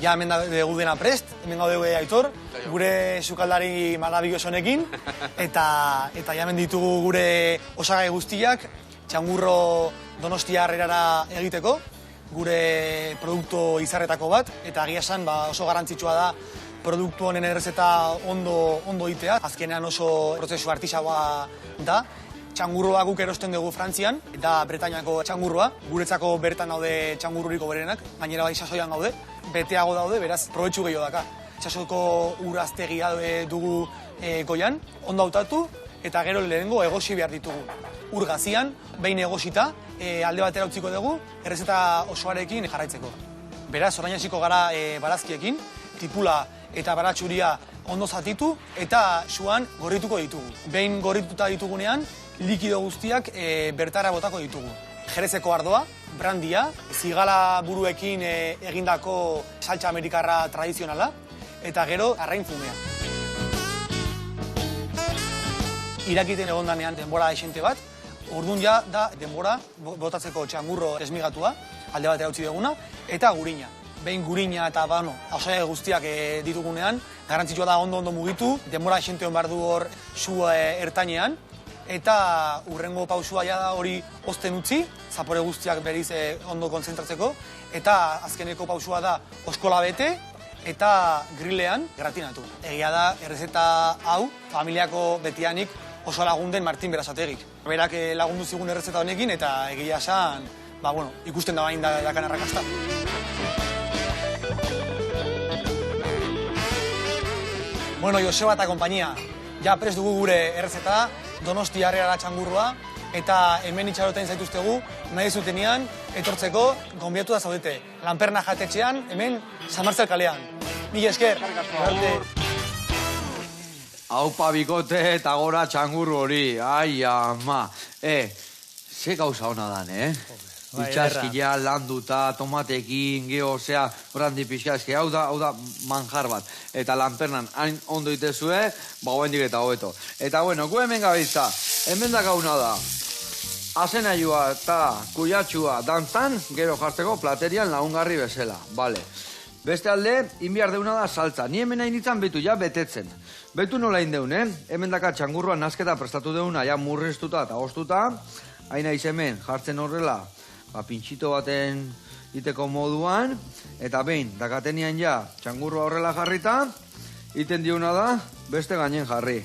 Ja, hemen dugu dena prest, hemen gaude Aitor, gure sukaldari marabilloso honekin, eta hemen ditugu gure osagai guztiak txangurro Donostiar erara egiteko, gure produktu izarretako bat, eta egia esan oso garrantzitsua da produktu honen errezeta ondo itea. Azkenean oso prozesu artisaua da. Txangurroa guk erosten dugu Frantzian, da Bretainako txangurroa. Guretzako bertan daude txangurruriko berenak, gainera bai sasoian gaude, beteago daude, beraz, probetxu gehiago daka. Sasoko uraztegia dugu goian, ondo hautatu, eta gero lehenengo egosi behar ditugu. Ur gazian, behin egosita, alde batera utziko dugu, errezeta osoarekin jarraitzeko. Beraz, orain hasiko gara barazkiekin, tipula eta baratxuria ondo zatitu eta suan gorrituko ditugu. Behin gorrituta ditugunean, likido guztiak bertara botako ditugu. Jerezeko ardoa, brandia, zigala buruekin egindako saltsa amerikarra tradizionala, eta gero arrain fumea. Irakiten egondanean denbora esente bat, orduan ja da denbora botatzeko txangurro esmigatua, alde batera utzi duguna, eta gurina. Behin gurina eta osagai guztiak ditugunean, garrantzitsua da ondo mugitu, denbora esente hon behar du hor su ertainean, eta urrengo pausua da hori ozten utzi, zapore guztiak beriz ondo konzentratzeko, eta azkeneko pausua da oskola bete, eta grilean gratinatu. Egia da, errezeta hau, familiako betianik oso lagunden Martin Berasategik. Berak lagundu zigun errezeta honekin, eta egia esan, ikusten da bain dakan arrakasta. Bueno, Joseba eta konpainia, ja prest dugu gure errezeta, Donostia herriara txangurroa, eta hemen itxaroten zaituztegu, nahi zutenean, etortzeko, gonbiatu da zaudete. Lanperna jatetxean, hemen, San Martzel kalean. Mila esker. Aupa bikote eta gora txangurru hori, ai ama. Ze gauza hona dan, Itxaskila, landuta, tomatekin, geho, orandi pixkazki, hau da manjar bat. Eta lanpernan, hain ondo itezue, hendik eta hobeto. Eta bueno, gu hemen gabitza, hemen da gauna da. Azenailua eta kuyatxua dantzan, gero jartzeko platerian lagungarri bezala, bale. Beste alde, inbiar deuna da saltza. Ni hemen nahi nintzen betu, ja betetzen. Betu nola indeun, Hemen daka txangurruan nasketa prestatu deuna, ja murriztuta eta ostuta. Haina hemen jartzen horrela, pintxito baten iteko moduan. Eta behin, dakatenian ja, txangurrua horrela jarrita, iten diuna da, beste gainen jarri.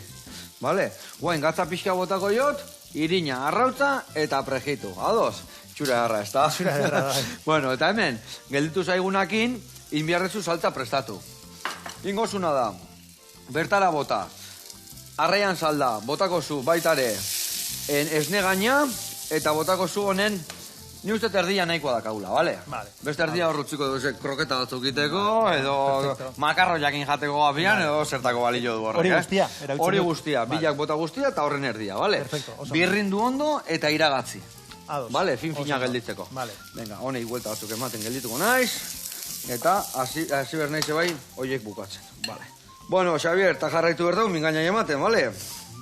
Bale? Guain, gatza pixka botako jot, irina, arrautza eta prejitu. Ados? Txura garra, ez da? Txura garra, bai. Bueno, eta hemen, gelditu zaigunakin, inbiarrezu saltza prestatu. Ingozuna da, bertara bota, arraian salda, botako zu baitare esne gaina, eta botako zu honen Ni uste erdia nahikoa dakagula, bale? Beste erdia hor utziko dugu kroketa batzuk iteko, edo makarro jakin jateko gafian, edo zertako balio du horrek, Hori guztia. Hori guztia, bilak bota guztia eta horren erdia, bale? Birrindu ondo eta iragatzi. Bale, fin-fina gelditzeko. Venga, honei huelta batzuk ematen geldituko naiz, eta hasi behar naiz bai, hoiek bukatzen, bale. Bueno, Xavier, eta jarraitu behar dugu, mingaina ematen, bale?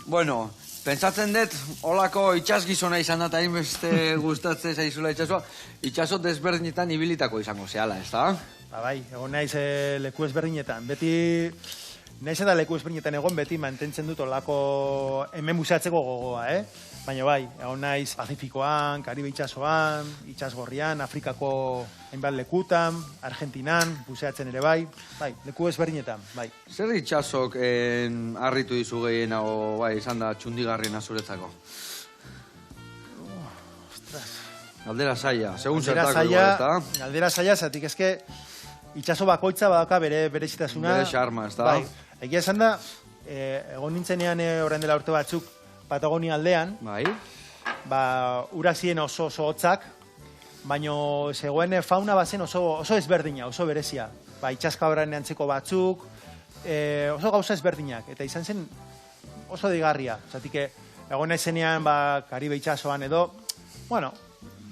Bueno, pentsatzen dut, holako itxasgizona izan da, hainbeste gustatzen zaizula itxasua, itxaso desberdinetan ibilitako izango zehala, ez da? Bai, egon naiz leku ezberdinetan. Beti, naiz eta leku ezberdinetan egon, beti mantentzen dut holako hemen buseatzeko gogoa, Baina bai, egon naiz Pazifikoan, Karibe itxasoan, itxasgorrian, Afrikako hainbat lekutan, Argentinan, buseatzen ere bai, leku ezberdinetan, bai. Zer itxasok harritu dizu gehiena, o bai, izan da txundigarriena zuretzako? Ostras. Galdera zaila, segun zertako igual, ez da? Galdera zaila, zatik eske itxaso bakoitza badaka bere berezitasuna. Bere xarma, ez da? Bai, egia esan da, egon nintzenean orain dela urte batzuk, Patagonia aldean, urak ziren oso hotzak, baino zegoen fauna bazen oso ezberdina, oso berezia. Itxaskabran antzeko batzuk, oso gauza ezberdinak, eta izan zen oso digarria. Zatik, egon naizenean Karibe itxasoan edo, bueno,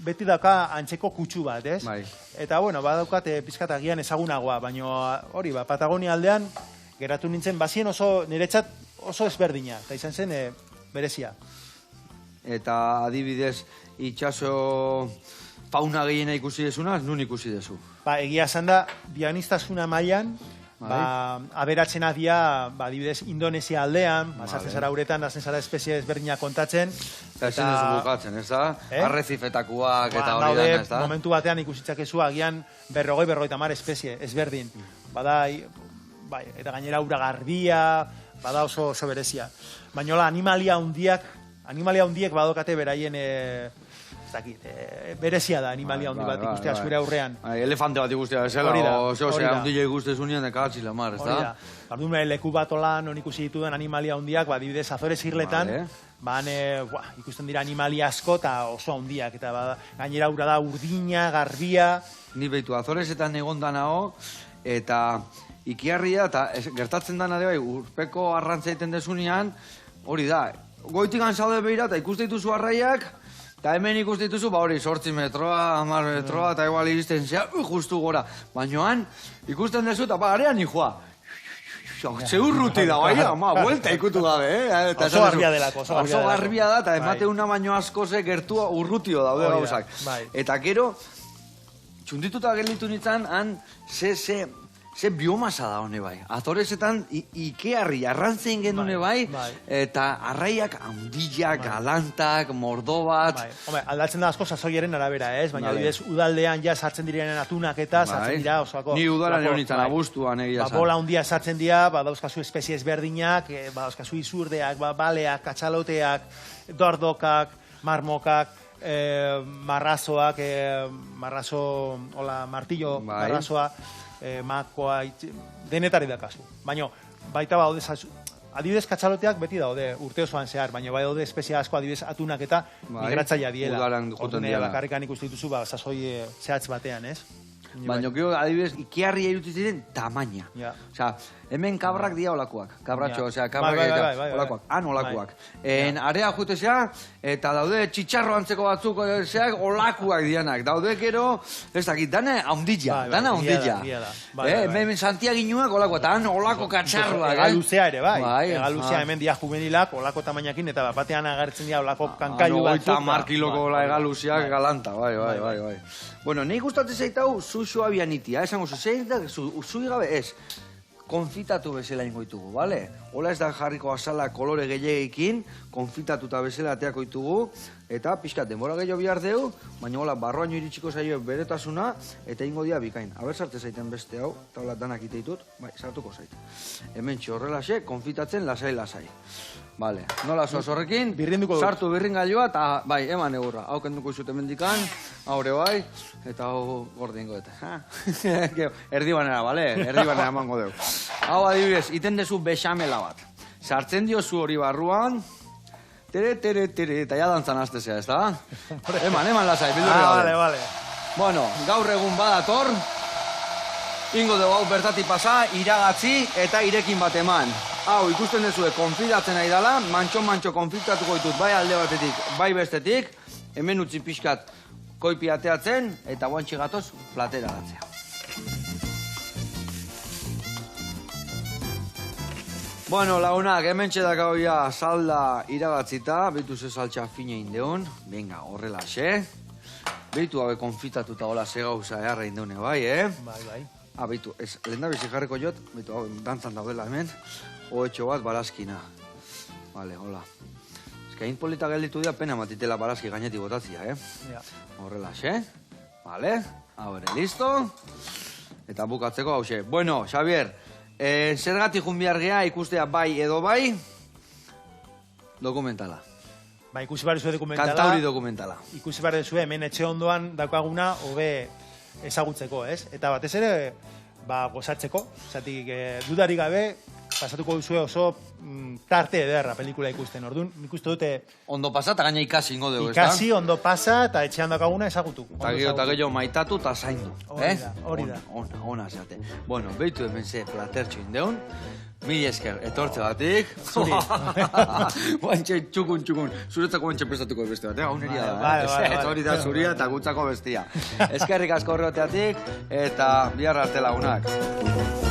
beti dauka antzeko kutsu bat, ez? Eta, bueno, badaukat pizkat agian ezagunagoa, baino hori, Patagonia aldean, geratu nintzen, bazien niretzat oso ezberdina, eta izan zen berezia. Eta adibidez, itxaso fauna gehiena ikusi dezuna, nun ikusi dezu? Egia esan da, bianistasuna mailan, aberatzen adia, adibidez, Indonesia aldean, sartzen zara uretan, hazen zara espezie ezberdinak kontatzen. Eta ezin duzu bukatzen, ez da? Arrezifetakuak eta hori dana, ez da? Momentu batean ikusitzakezu agian 40-50 espezie ezberdin. Bada, eta gainera ura garbia, bada oso berezia. Baina animalia hundiek badokate beraien, berezia da animalia hundi bat ikustea zure aurrean. Elefante bat ikustea bezala, oso hundile ikustezunien ekatzi lamar, ez da? Orduan leku bat olan, non ikusi ditudan animalia hundiak, adibidez Azores Irletan, ikusten dira animalia asko eta oso hundiak, eta gainera ura da urdina, garbia. Ni behitu, Azoresetan egon danao, eta ikiarria, eta gertatzen dana bai, urpeko arrantza egiten desunean, hori da, goitik anzaude behira, eta ikuste dituzu arraiak, eta hemen ikuste dituzu, hori, 8 metroa, 10 metroa, eta igual iristen zea, justu gora. Bainoan, ikusten dezu, eta arean nijoa. Zeurruti da, bai, buelta ikutu gabe, Oso garbia delako, oso garbia da, eta emate una baino asko ze gertua urrutio daude gauzak. Eta gero, txundituta gelditu nintzen, han, ze biomasa da hone bai. Azoresetan ikearri arrantzen genune bai, eta arraiak handiak, galantak, mordo bat. Aldatzen da asko sasoiaren arabera, ez? Baina adibidez, udaldean ja sartzen direnen atunak eta sartzen dira osako. Ni udalan egon nintzen abuztuan egia esan. Bola hundia sartzen dira, dauzkazu espezie ezberdinak, dauzkazu izurdeak, baleak, katxaloteak, dordokak, marmokak, marrazoak, martillo, marrazoa, makoa, denetari dakazu. Baina, baita daude, adibidez katxaloteak beti daude urte osoan zehar, baina bai daude espezia asko adibidez atunak eta migratzaia diela. Udaran joten diela. Bakarrikan ikustu dituzu, sasoi zehatz batean, ez? Baina, adibidez, ikiarria irutu ziren tamaina. Osea, hemen kabrak dia olakoak. Kabratxo, osea, kabrak olakoak. Han olakoak. Area jutezea, eta daude txitxarro antzeko batzuk zeak olakoak dianak. Daude gero, ez dakit, dana haundilla. Dana haundilla. Hemen santiaginuak olakoak, eta han olako katxarroak. Egaluzea ere, bai. Egaluzea hemen dia juvenilak, olako tamainakin, eta batean agertzen dira olako kankailu batzuk. 30 kiloko egaluzeak galanta, bai. Bueno, nahi gustatzen zaitau, zuzua bianitia, esango zuzein da, zui gabe ez, konfitatu bezala ingoitugu, bale? Hola ez da jarriko azala kolore gehiagekin, konfitatuta bezala ateako ditugu, eta pixkat denbora gehiago bihar deu, baina hola barroaino iritsiko zaio beretasuna, eta ingo dia bikain. Aber sarte zaiten beste hau, eta hola danak iteitut, bai, sartuko zait. Hemen horrelaxe, konfitatzen lasai. Bale, nola zoaz horrekin, sartu birringailua, eta bai, eman egurra. Hau kenduko izute mendikan, haure bai, eta hau gorde ingo dute. Erdibanera, bale? Erdibanera emango deu. Hau adibidez, iten dezu bexamela bat. Sartzen diozu hori barruan, tere, eta ja dantzan aztezea, ez da? Eman lasai, bildurri gabe. Vale. Bueno, gaur egun badator, ingo dugu hau bertati pasa, iragatzi eta irekin bat eman. Hau, ikusten duzue, konfidatzen nahi dela, mantxo konfidatuko ditut, bai alde batetik, bai bestetik, hemen utzi pixkat koipi ateatzen, eta guantxe gatoz, platera gatzea. Bueno, lagunak, hemen txedakau ja salda iragatzita, behitu ze saltxa fine indeun, venga, horrela, xe. Behitu haue konfitatuta hola ze gauza eharra indeune, bai, Bai. Behitu, lehen da bizi jarriko jot, behitu, hau, dantzan daudela hemen, oetxo bat barazkina. Vale, hola. Ez que hain polita gelditu dira, pena matitela barazki gainetik botatzia, Ja. Horrela, xe. Vale, haure, listo. Eta bukatzeko hau, xe. Bueno, Xavier, zergatik junbiargea ikustea bai edo bai, dokumentala. Ba, ikusi behar zuen dokumentala. Kantauri dokumentala. Ikusi behar zuen, hemen etxe ondoan daukaguna hobe ezagutzeko, ez? Eta batez ere, ba, gozatzeko. Zatik, dudarik gabe, pasatuko duzue oso tarte ederra pelikula ikusten. Orduan, nik uste dute... Ondo pasa eta gaina ikasi ingo dugu, ez da? Ikasi, ondo pasa eta etxean daukaguna ezagutu. Eta gehiago maitatu eta zaindu. Hori da. Ona zeate. Bueno, behitu hemen ze platertxo indeun. Mil esker, etortze batik. Zuri. Guantxe txukun. Zuretzako guantxe prestatuko beste bat, Hauneria da. Vale. Hori da zuria eta gutzako bestia. Eskerrik asko horreteatik eta bihar arte lagunak.